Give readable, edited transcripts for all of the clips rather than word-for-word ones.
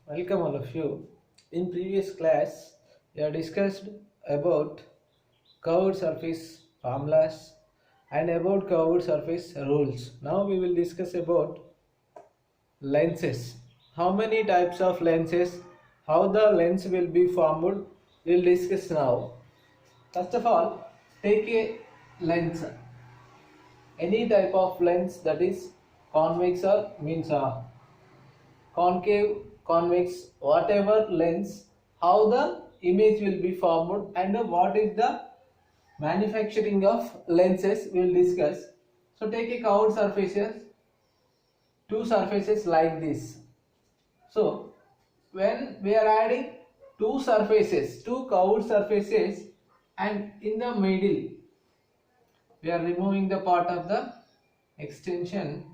Welcome all of you. In previous class, we have discussed about curved surface formulas and about curved surface rules. Now we will discuss about lenses. How many types of lenses, how the lens will be formed, we will discuss now. First of all, take a lens. Any type of lens that is convex or means concave, convex, whatever lens, how the image will be formed and what is the manufacturing of lenses we will discuss. So take a curved surfaces, two surfaces like this. So when we are adding two surfaces, two curved surfaces, and in the middle we are removing the part of the extension,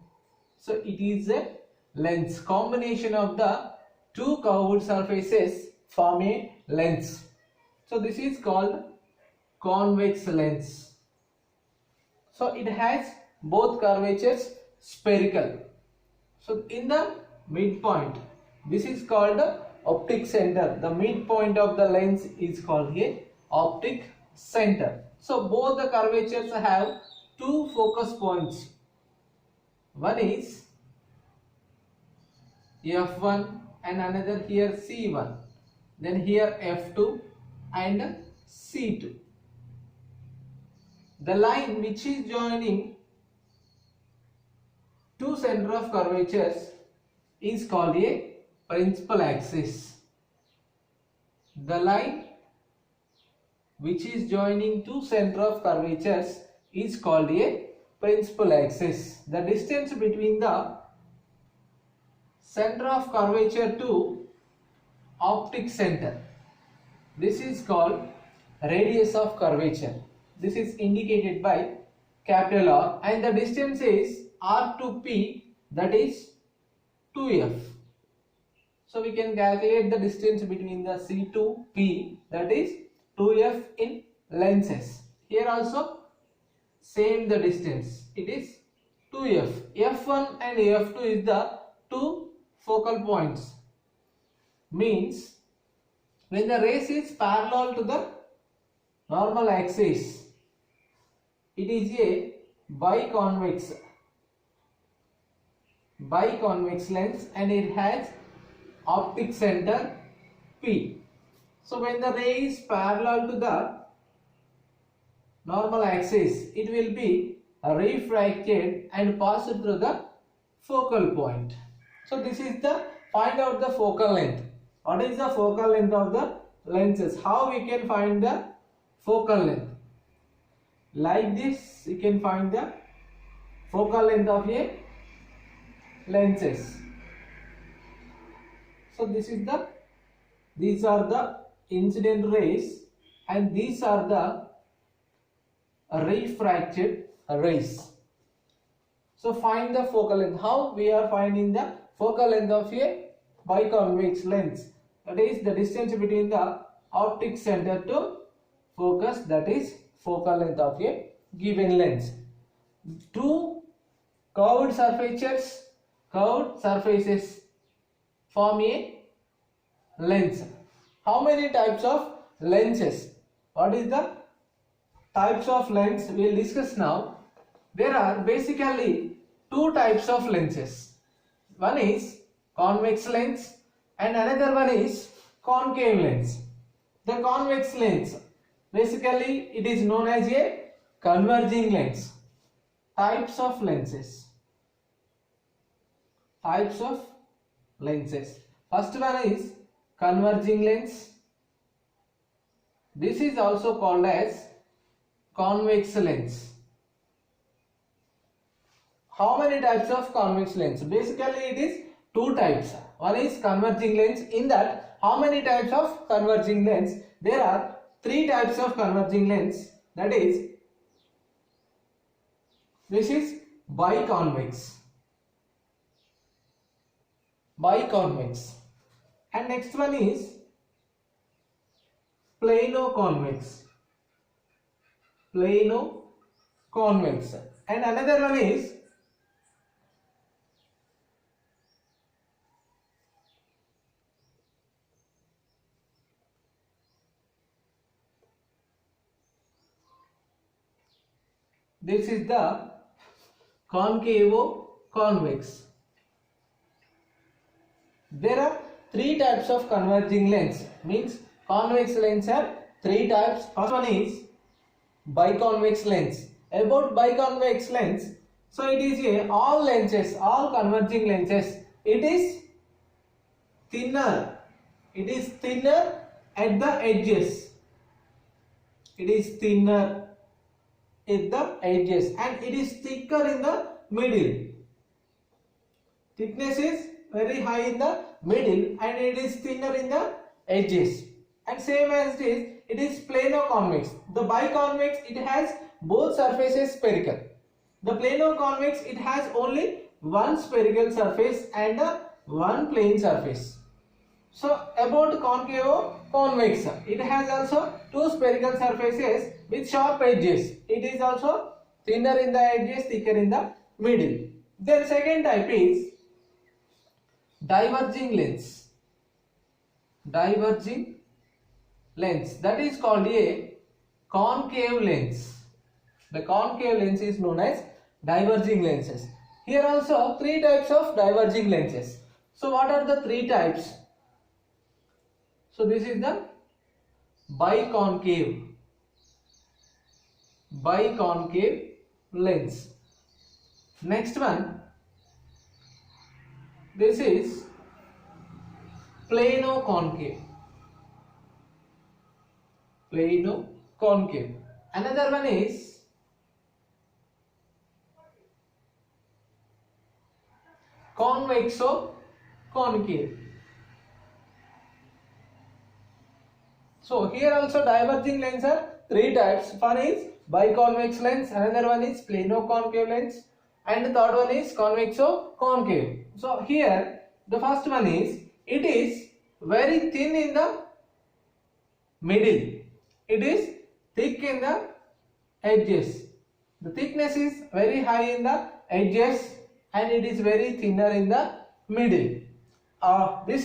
so it is a lens. Combination of the two curved surfaces form a lens. So this is called convex lens. So it has both curvatures spherical. So in the midpoint, this is called the optic center. The midpoint of the lens is called a optic center. So both the curvatures have two focus points. One is F1 and another here C1. Then here F2 and C2. The line which is joining two center of curvatures is called a principal axis. The line which is joining two center of curvatures is called a principal axis. The distance between the center of curvature to optic center, this is called radius of curvature. This is indicated by capital R, and the distance is R to P, that is 2f. So we can calculate the distance between the C to P, that is 2f in lenses. Here also same the distance, it is 2f. F1 and F2 is the two focal points. Means when the rays is parallel to the normal axis, it is a biconvex lens and it has optic center P. So when the ray is parallel to the normal axis, it will be refracted and passed through the focal point. So this is the find out the focal length. What is the focal length of the lenses? How we can find the focal length? Like this, you can find the focal length of a lenses. So these are the incident rays and these are the refracted rays. So find the focal length. How we are finding the focal length of a biconvex lens? That is the distance between the optic center to focus, that is focal length of a given lens. Two curved surfaces form a lens. How many types of lenses? What is the types of lens we will discuss now. There are basically two types of lenses. One is convex lens and another one is concave lens. The convex lens, basically it is known as a converging lens. Types of lenses. Types of lenses. First one is converging lens. This is also called as convex lens. How many types of convex lens? Basically it is two types. One is converging lens. In that, how many types of converging lens? There are three types of converging lens. That is, this is biconvex. And next one is plano-convex. And another one is This is the concavo-convex. There are three types of converging lens. Means convex lens are three types. First one is biconvex lens. About biconvex lens, so it is all lenses, all converging lenses, it is thinner. It is thinner at the edges. It is thinner at the edges and it is thicker in the middle. Thickness is very high in the middle and it is thinner in the edges. And same as it is plano-convex. The biconvex, it has both surfaces spherical. The plano-convex, it has only one spherical surface and one plane surface. So about concavo-convex, it has also two spherical surfaces with sharp edges. It is also thinner in the edges, thicker in the middle. Then second type is diverging lens. Diverging lens, that is called a concave lens. The concave lens is known as diverging lenses. Here also three types of diverging lenses. So what are the three types? So this is the biconcave lens. Next one, this is plano-concave. Another one is convexo-concave. So here also diverging lens are three types. One is biconvex lens, another one is plano-concave lens, and the third one is convexo-concave. So here the first one is, it is very thin in the middle. It is thick in the edges. The thickness is very high in the edges and it is very thinner in the middle. This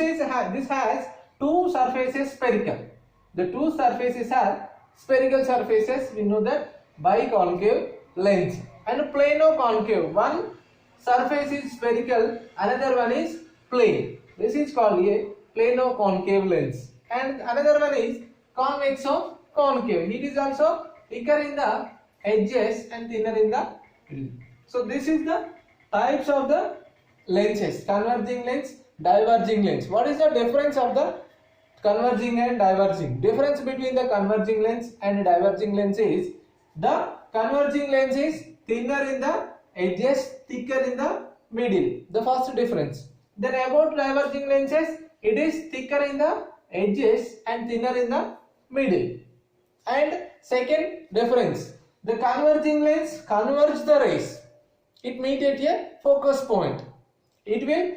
has two surfaces spherical. The two surfaces are spherical surfaces. We know that biconcave lens. And plano-concave, one surface is spherical, another one is plane. This is called a plano-concave lens. And another one is convexo-concave. It is also thicker in the edges and thinner in the middle. So this is the types of the lenses: converging lens, diverging lens. What is the difference of the converging and diverging? Difference between the converging lens and diverging lens is, the converging lens is thinner in the edges, thicker in the middle. The first difference. Then about diverging lenses, it is thicker in the edges and thinner in the middle. And second difference, the converging lens converge the rays. It meet at a focus point. It will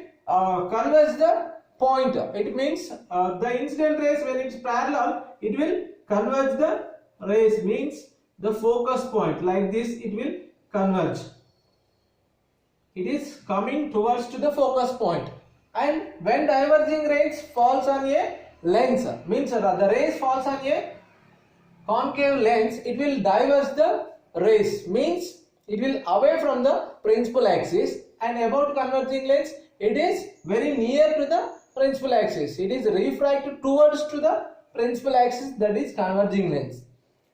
converge the point. It means the incident rays, when it's parallel, it will converge the rays, means the focus point. Like this, it will converge. It is coming towards to the focus point. And when diverging rays falls on a lens, means the rays falls on a concave lens, it will diverge the rays, means it will away from the principal axis. And about converging lens, it is very near to the principal axis. It is refracted towards to the principal axis, that is converging lens.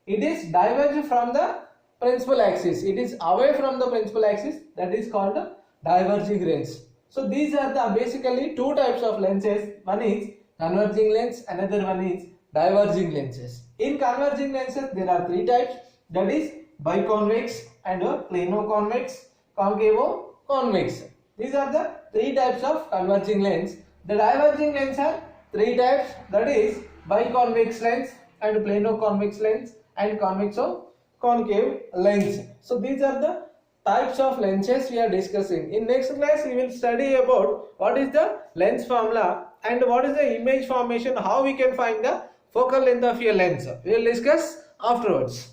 It is diverged from the principal axis. It is away from the principal axis, that is called the diverging lens. So these are the basically two types of lenses. One is converging lens, another one is diverging lenses. In converging lenses, there are three types, that is biconvex and plano-convex, concavo-convex. These are the three types of converging lens. The diverging lens are three types, that is biconvex lens and plano-convex lens and convexo-concave lens. So these are the types of lenses we are discussing. In next class, we will study about what is the lens formula and what is the image formation, how we can find the focal length of a lens. We will discuss afterwards.